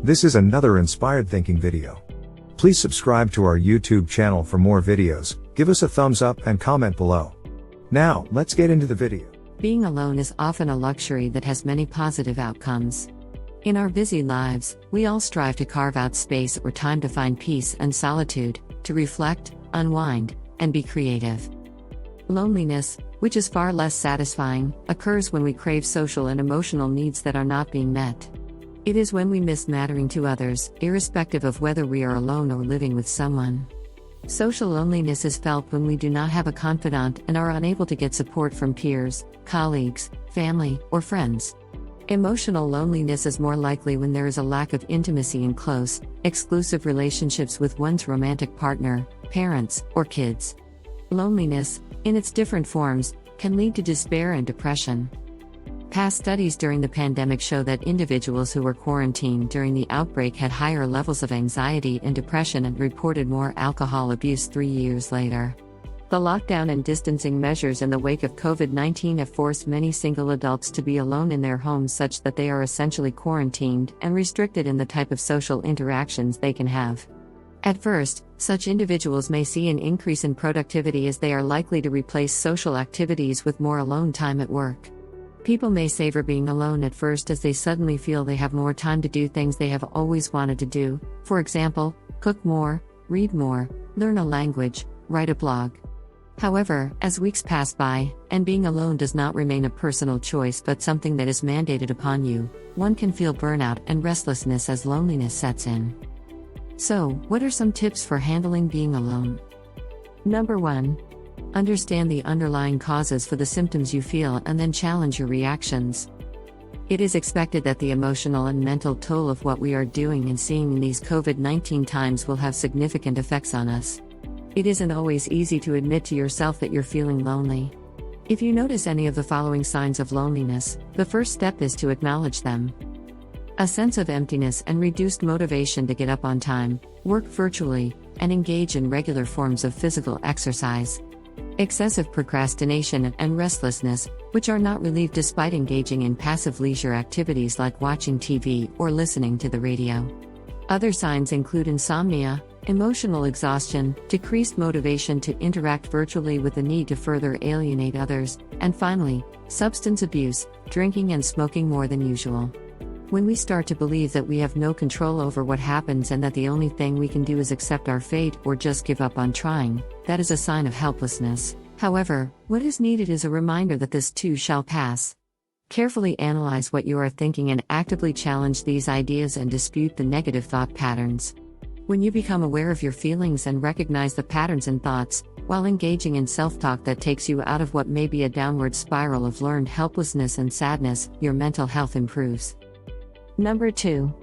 This is another Inspired Thinking video. Please subscribe to our YouTube channel for more videos, give us a thumbs up and comment below. Now, let's get into the video. Being alone is often a luxury that has many positive outcomes. In our busy lives, we all strive to carve out space or time to find peace and solitude, to reflect, unwind, and be creative. Loneliness, which is far less satisfying, occurs when we crave social and emotional needs that are not being met. It is when we miss mattering to others, irrespective of whether we are alone or living with someone. Social loneliness is felt when we do not have a confidant and are unable to get support from peers, colleagues, family, or friends. Emotional loneliness is more likely when there is a lack of intimacy in close, exclusive relationships with one's romantic partner, parents, or kids. Loneliness, in its different forms, can lead to despair and depression. Past studies during the pandemic show that individuals who were quarantined during the outbreak had higher levels of anxiety and depression and reported more alcohol abuse 3 years later. The lockdown and distancing measures in the wake of COVID-19 have forced many single adults to be alone in their homes such that they are essentially quarantined and restricted in the type of social interactions they can have. At first, such individuals may see an increase in productivity as they are likely to replace social activities with more alone time at work. People may savor being alone at first as they suddenly feel they have more time to do things they have always wanted to do, for example, cook more, read more, learn a language, write a blog. However, as weeks pass by, and being alone does not remain a personal choice but something that is mandated upon you, one can feel burnout and restlessness as loneliness sets in. So, what are some tips for handling being alone? Number 1. Understand the underlying causes for the symptoms you feel and then challenge your reactions. It is expected that the emotional and mental toll of what we are doing and seeing in these COVID-19 times will have significant effects on us. It isn't always easy to admit to yourself that you're feeling lonely. If you notice any of the following signs of loneliness, the first step is to acknowledge them. A sense of emptiness and reduced motivation to get up on time, work virtually, and engage in regular forms of physical exercise. Excessive procrastination and restlessness, which are not relieved despite engaging in passive leisure activities like watching TV or listening to the radio. Other signs include insomnia, emotional exhaustion, decreased motivation to interact virtually with the need to further alienate others, and finally, substance abuse, drinking and smoking more than usual. When we start to believe that we have no control over what happens and that the only thing we can do is accept our fate or just give up on trying, that is a sign of helplessness. However, what is needed is a reminder that this too shall pass. Carefully analyze what you are thinking and actively challenge these ideas and dispute the negative thought patterns. When you become aware of your feelings and recognize the patterns and thoughts, while engaging in self-talk that takes you out of what may be a downward spiral of learned helplessness and sadness, your mental health improves. Number 2.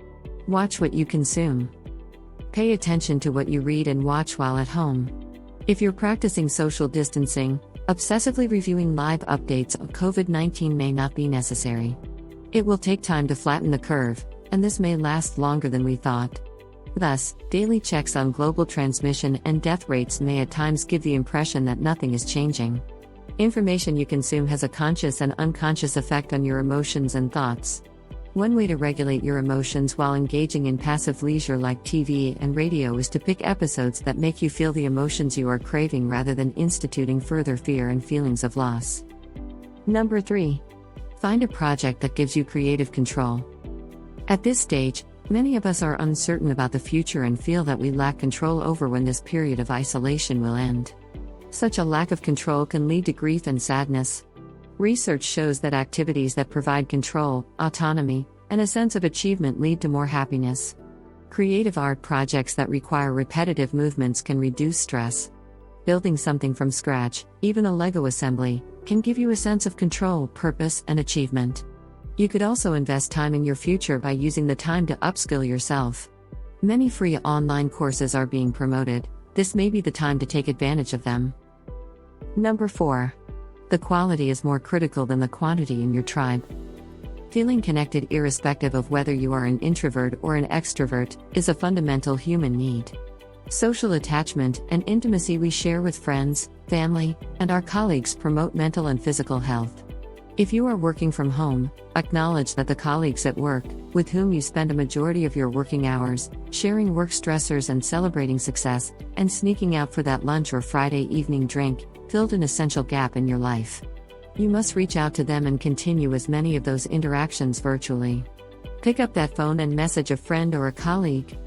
Watch what you consume. Pay attention to what you read and watch while at home. If you're practicing social distancing, obsessively reviewing live updates of COVID-19 may not be necessary. It will take time to flatten the curve, and this may last longer than we thought. Thus, daily checks on global transmission and death rates may at times give the impression that nothing is changing. Information you consume has a conscious and unconscious effect on your emotions and thoughts. One way to regulate your emotions while engaging in passive leisure like TV and radio is to pick episodes that make you feel the emotions you are craving rather than instituting further fear and feelings of loss. Number 3. Find a project that gives you creative control. At this stage, many of us are uncertain about the future and feel that we lack control over when this period of isolation will end. Such a lack of control can lead to grief and sadness. Research shows that activities that provide control, autonomy, and a sense of achievement lead to more happiness. Creative art projects that require repetitive movements can reduce stress. Building something from scratch, even a Lego assembly, can give you a sense of control, purpose, and achievement. You could also invest time in your future by using the time to upskill yourself. Many free online courses are being promoted. This may be the time to take advantage of them. Number 4. The quality is more critical than the quantity in your tribe. Feeling connected irrespective of whether you are an introvert or an extrovert is a fundamental human need. Social attachment and intimacy we share with friends, family, and our colleagues promote mental and physical health. If you are working from home, acknowledge that the colleagues at work, with whom you spend a majority of your working hours, sharing work stressors and celebrating success, and sneaking out for that lunch or Friday evening drink, filled an essential gap in your life. You must reach out to them and continue as many of those interactions virtually. Pick up that phone and message a friend or a colleague.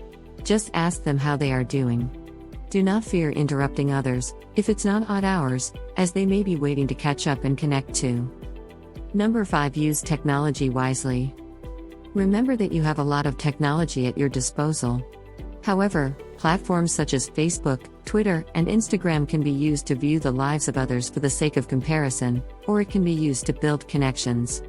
Just ask them how they are doing. Do not fear interrupting others, if it's not odd hours, as they may be waiting to catch up and connect too. Number 5. Use technology wisely. Remember that you have a lot of technology at your disposal. However, platforms such as Facebook, Twitter, and Instagram can be used to view the lives of others for the sake of comparison, or it can be used to build connections.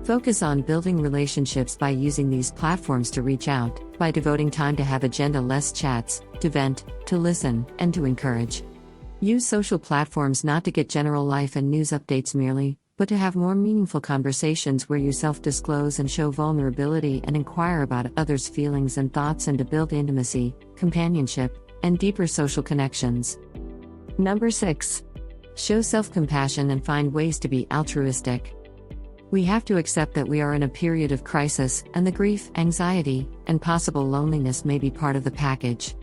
Focus on building relationships by using these platforms to reach out, by devoting time to have agenda-less chats, to vent, to listen, and to encourage. Use social platforms not to get general life and news updates merely, but to have more meaningful conversations where you self-disclose and show vulnerability and inquire about others' feelings and thoughts, and to build intimacy, companionship, and deeper social connections. Number 6. Show self-compassion and find ways to be altruistic. We have to accept that we are in a period of crisis, and the grief, anxiety, and possible loneliness may be part of the package.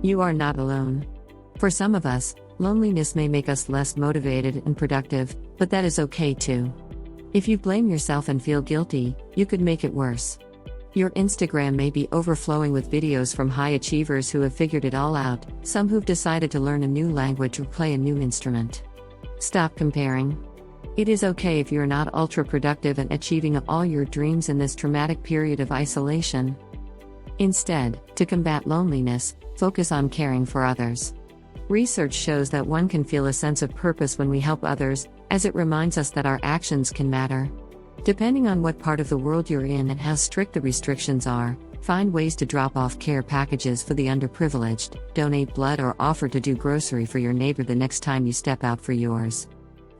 You are not alone. For some of us, loneliness may make us less motivated and productive, but that is okay too. If you blame yourself and feel guilty, you could make it worse. Your Instagram may be overflowing with videos from high achievers who have figured it all out, some who've decided to learn a new language or play a new instrument. Stop comparing. It is okay if you're not ultra productive and achieving all your dreams in this traumatic period of isolation. Instead, to combat loneliness, focus on caring for others. Research shows that one can feel a sense of purpose when we help others, as it reminds us that our actions can matter. Depending on what part of the world you're in and how strict the restrictions are, find ways to drop off care packages for the underprivileged, donate blood, or offer to do grocery for your neighbor the next time you step out for yours.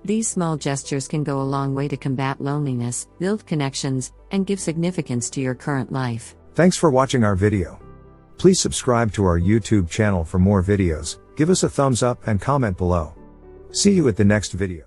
These small gestures can go a long way to combat loneliness, build connections, and give significance to your current life. Thanks for watching our video. Please subscribe to our YouTube channel for more videos, give us a thumbs up and comment below. See you at the next video.